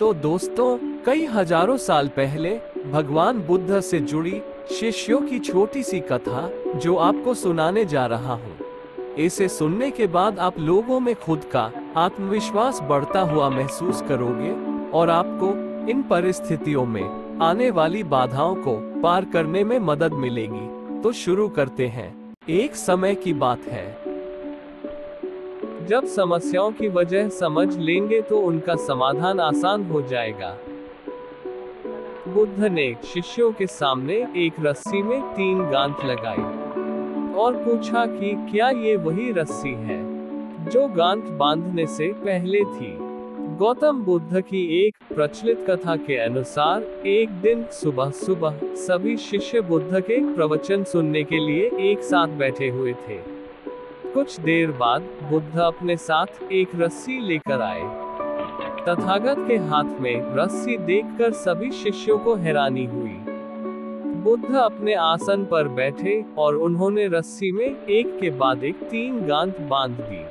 तो दोस्तों, कई हजारों साल पहले भगवान बुद्ध से जुड़ी शिष्यों की छोटी सी कथा जो आपको सुनाने जा रहा हूँ। इसे सुनने के बाद आप लोगों में खुद का आत्मविश्वास बढ़ता हुआ महसूस करोगे और आपको इन परिस्थितियों में आने वाली बाधाओं को पार करने में मदद मिलेगी। तो शुरू करते हैं। एक समय की बात है जब समस्याओं की वजह समझ लेंगे तो उनका समाधान आसान हो जाएगा। बुद्ध ने शिष्यों के सामने एक रस्सी में 3 गांठ लगाई और पूछा कि क्या ये वही रस्सी है जो गांठ बांधने से पहले थी। गौतम बुद्ध की एक प्रचलित कथा के अनुसार एक दिन सुबह सुबह सभी शिष्य बुद्ध के प्रवचन सुनने के लिए एक साथ बैठे हुए थे। कुछ देर बाद बुद्ध अपने साथ एक रस्सी लेकर आए। तथागत के हाथ में रस्सी देखकर सभी शिष्यों को हैरानी हुई। बुद्ध अपने आसन पर बैठे और उन्होंने रस्सी में एक के बाद एक 3 गांठ बांध दी।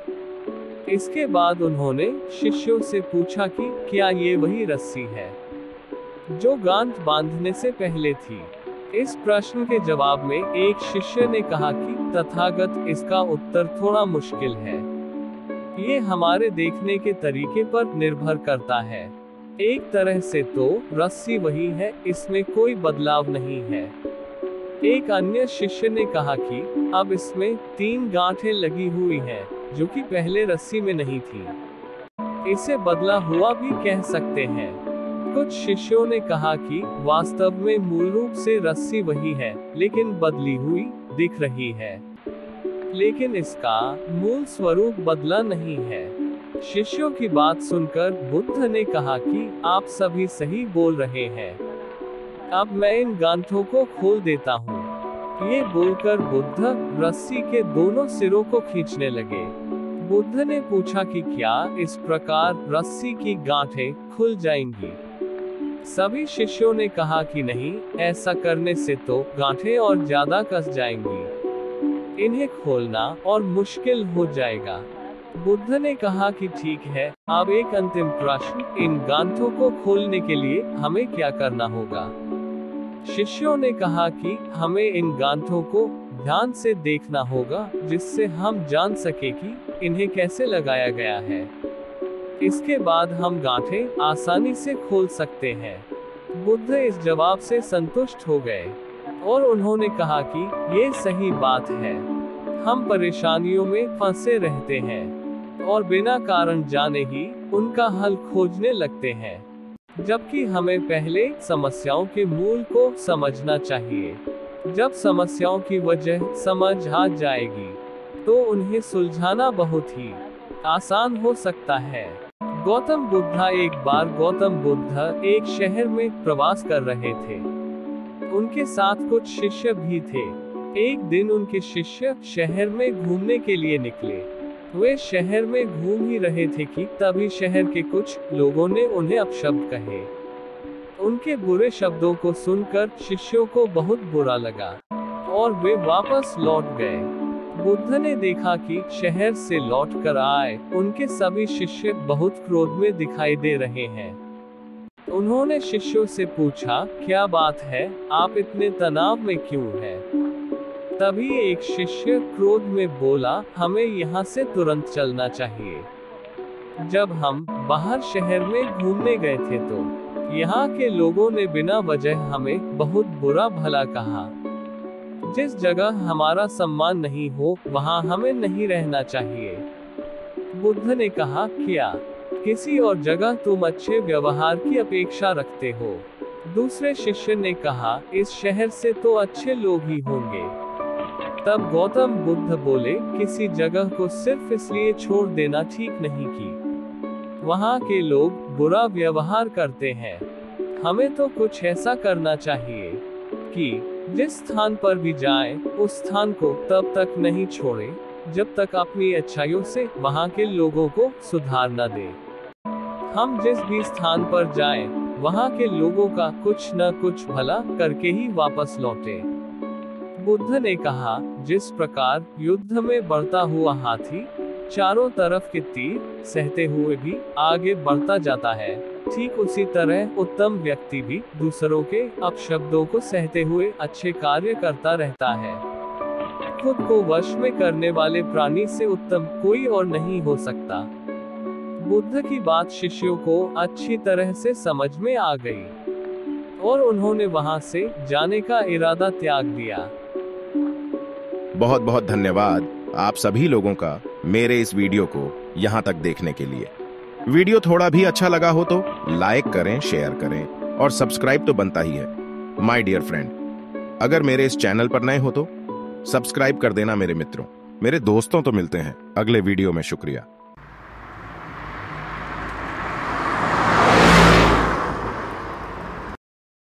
इसके बाद उन्होंने शिष्यों से पूछा कि क्या ये वही रस्सी है जो गांठ बांधने से पहले थी। इस प्रश्न के जवाब में एक शिष्य ने कहा कि तथागत, इसका उत्तर थोड़ा मुश्किल है। ये हमारे देखने के तरीके पर निर्भर करता है। एक तरह से तो रस्सी वही है, इसमें कोई बदलाव नहीं है। एक अन्य शिष्य ने कहा कि अब इसमें 3 गांठें लगी हुई हैं, जो कि पहले रस्सी में नहीं थी। इसे बदला हुआ भी कह सकते हैं। कुछ शिष्यों ने कहा कि वास्तव में मूल रूप से रस्सी वही है, लेकिन बदली हुई दिख रही है, लेकिन इसका मूल स्वरूप बदला नहीं है। शिष्यों की बात सुनकर बुद्ध ने कहा कि आप सभी सही बोल रहे हैं, अब मैं इन गांठों को खोल देता हूँ। ये बोलकर बुद्ध रस्सी के दोनों सिरों को खींचने लगे। बुद्ध ने पूछा कि क्या इस प्रकार रस्सी की गांठें खुल जाएंगी। सभी शिष्यों ने कहा कि नहीं, ऐसा करने से तो गांठें और ज्यादा कस जाएंगी, इन्हें खोलना और मुश्किल हो जाएगा। बुद्ध ने कहा कि ठीक है, अब एक अंतिम प्रश्न, इन गांठों को खोलने के लिए हमें क्या करना होगा। शिष्यों ने कहा कि हमें इन गांठों को ध्यान से देखना होगा, जिससे हम जान सके कि इन्हें कैसे लगाया गया है। इसके बाद हम गांठें आसानी से खोल सकते हैं। बुद्ध इस जवाब से संतुष्ट हो गए और उन्होंने कहा कि ये सही बात है। हम परेशानियों में फंसे रहते हैं और बिना कारण जाने ही उनका हल खोजने लगते हैं, जबकि हमें पहले समस्याओं के मूल को समझना चाहिए। जब समस्याओं की वजह समझ आ जाएगी, तो उन्हें सुलझाना बहुत ही आसान हो सकता है। गौतम बुद्ध एक शहर में प्रवास कर रहे थे। उनके साथ कुछ शिष्य भी थे। एक दिन उनके शिष्य शहर में घूमने के लिए निकले। वे शहर में घूम ही रहे थे कि तभी शहर के कुछ लोगों ने उन्हें अपशब्द कहे। उनके बुरे शब्दों को सुनकर शिष्यों को बहुत बुरा लगा और वे वापस लौट गए। बुद्ध ने देखा कि शहर से लौटकर आए उनके सभी शिष्य बहुत क्रोध में दिखाई दे रहे हैं। उन्होंने शिष्यों से पूछा, क्या बात है, आप इतने तनाव में क्यों हैं? तभी एक शिष्य क्रोध में बोला, हमें यहाँ से तुरंत चलना चाहिए। जब हम बाहर शहर में घूमने गए थे तो यहाँ के लोगों ने बिना वजह हमें बहुत बुरा भला कहा। जिस जगह हमारा सम्मान नहीं हो, वहाँ हमें नहीं रहना चाहिए। बुद्ध ने कहा, क्या किसी और जगह तुम अच्छे व्यवहार की अपेक्षा रखते हो? दूसरे शिष्य ने कहा, इस शहर से तो अच्छे लोग ही होंगे। तब गौतम बुद्ध बोले, किसी जगह को सिर्फ इसलिए छोड़ देना ठीक नहीं कि वहाँ के लोग बुरा व्यवहार करते हैं। हमें तो कुछ ऐसा करना चाहिए कि जिस स्थान पर भी जाएं, उस स्थान को तब तक नहीं छोड़ें जब तक अपनी अच्छाइयों से वहां के लोगों को सुधार न दें। हम जिस भी स्थान पर जाएं, वहां के लोगों का कुछ न कुछ भला करके ही वापस लौटें। बुद्ध ने कहा, जिस प्रकार युद्ध में बढ़ता हुआ हाथी चारों तरफ के तीर सहते हुए भी आगे बढ़ता जाता है, ठीक उसी तरह उत्तम व्यक्ति भी दूसरों के अपशब्दों को सहते हुए अच्छे कार्य करता रहता है। खुद को वश में करने वाले प्राणी से उत्तम कोई और नहीं हो सकता। बुद्ध की बात शिष्यों को अच्छी तरह से समझ में आ गई और उन्होंने वहां से जाने का इरादा त्याग दिया। बहुत बहुत धन्यवाद आप सभी लोगों का मेरे इस वीडियो को यहाँ तक देखने के लिए। वीडियो थोड़ा भी अच्छा लगा हो तो लाइक करें, शेयर करें और सब्सक्राइब तो बनता ही है। माय डियर फ्रेंड, अगर मेरे इस चैनल पर नए हो तो सब्सक्राइब कर देना मेरे मित्रों, मेरे दोस्तों। तो मिलते हैं अगले वीडियो में। शुक्रिया।